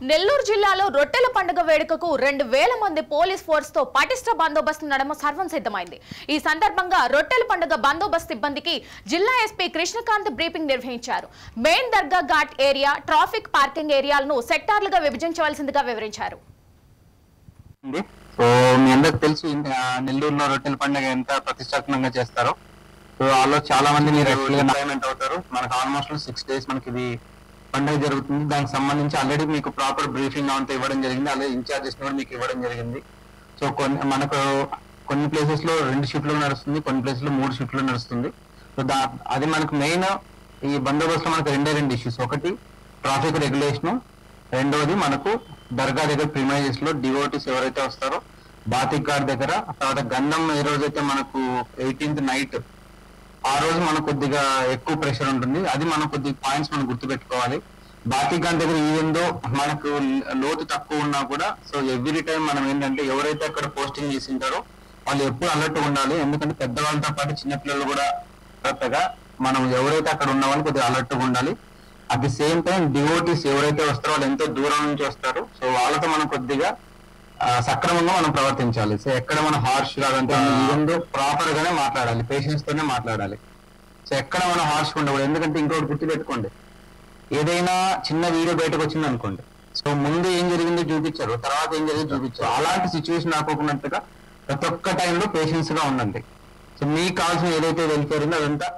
నెల్లూరు జిల్లాలో రొట్టెల పండుగ వేడుకకు 2000 మంది పోలీస్ ఫోర్స్ తో పటిష్ట బందోబస్తు నడమ సర్వం సిద్ధమైంది. ఈ సందర్భంగా రొట్టెల పండుగ బందోబస్తు సిబ్బందికి జిల్లా ఎస్పీ కృష్ణకాంత్ బ్రీఫింగ్ నిర్వహించారు. మెయిన్ దర్గా ఘాట్ ఏరియా, ట్రాఫిక్ పార్కింగ్ ఏరియాలను సెక్టార్లుగా విభజించవలసిందిగా వివరించారు. సో మీ అందరికి తెలుసు నెల్లూరులో రొట్టెల పండుగ ఎంత ప్రతిష్టాత్మకంగా చేస్తారో. సో వాళ్ళు చాలా మంది మీరు ఎంప్లాయ్మెంట్ అవుతారు. మనకు ఆల్మోస్ట్ 6 days మనకి ఇది పండుగ జరుగుతుంది. దానికి సంబంధించి ఆల్రెడీ మీకు ప్రాపర్ బ్రీఫింగ్ అంతా ఇవ్వడం జరిగింది. అలాగే ఇన్ఛార్జెస్ కూడా మీకు ఇవ్వడం జరిగింది. సో కొన్ని ప్లేసెస్ లో 2 షిఫ్ట్లు నడుస్తుంది, కొన్ని ప్లేసెస్ లో 3 షిఫ్ట్లు నడుస్తుంది. సో అది మనకు మెయిన్ ఈ బందోబస్తులో మనకు 2 ఇష్యూస్. ఒకటి ట్రాఫిక్ రెగ్యులేషన్, రెండవది మనకు దర్గా దగ్గర ప్రిమైజెస్ లో డివోటీస్ ఎవరైతే వస్తారో బాతిక్ ఘాట్ దగ్గర, తర్వాత గంధం ఏ రోజైతే మనకు 18th నైట్ ఆ రోజు మనకు కొద్దిగా ఎక్కువ ప్రెషర్ ఉంటుంది. అది మనం కొద్దిగా పాయింట్స్ మనం గుర్తుపెట్టుకోవాలి. బాతిక్ ఘాట్ దగ్గర ఈవెందో మనకు లోతు తక్కువ ఉన్నా కూడా సో ఎవ్రీ టైం మనం ఏంటంటే ఎవరైతే అక్కడ పోస్టింగ్ చేసి ఉంటారో వాళ్ళు ఎప్పుడు అలర్ట్ ఉండాలి. ఎందుకంటే పెద్దవాళ్ళతో పాటు చిన్నపిల్లలు కూడా కొత్తగా మనం ఎవరైతే అక్కడ ఉన్న వాళ్ళు కొద్దిగా అలర్ట్గా ఉండాలి. At the same time devotees ఎవరైతే వస్తారో వాళ్ళు ఎంతో దూరం నుంచి వస్తారు. సో వాళ్ళతో మనం కొద్దిగా సక్రమంగా మనం ప్రవర్తించాలి. సో ఎక్కడ మనం హార్ష్ కాదంటే ఈవెందో ప్రాపర్ గానే మాట్లాడాలి, పేషెన్స్ తోనే మాట్లాడాలి. సో ఎక్కడ మనం హార్ష్ ఉండకూడదు. ఎందుకంటే ఇంకోటి గుర్తు పెట్టుకోండి, ఏదైనా చిన్న వీడియో బయటకు వచ్చింది అనుకోండి, సో ముందు ఏం జరిగిందో చూపించారు, తర్వాత ఏం జరిగిందో చూపించారు. అలాంటి సిచ్యువేషన్ ఆకోకున్నట్టుగా ప్రతి ఒక్క టైంలో పేషెన్స్ గా ఉండండి. సో మీకు కావాల్సిన ఏదైతే వెల్ఫేర్ ఉందో అదంతా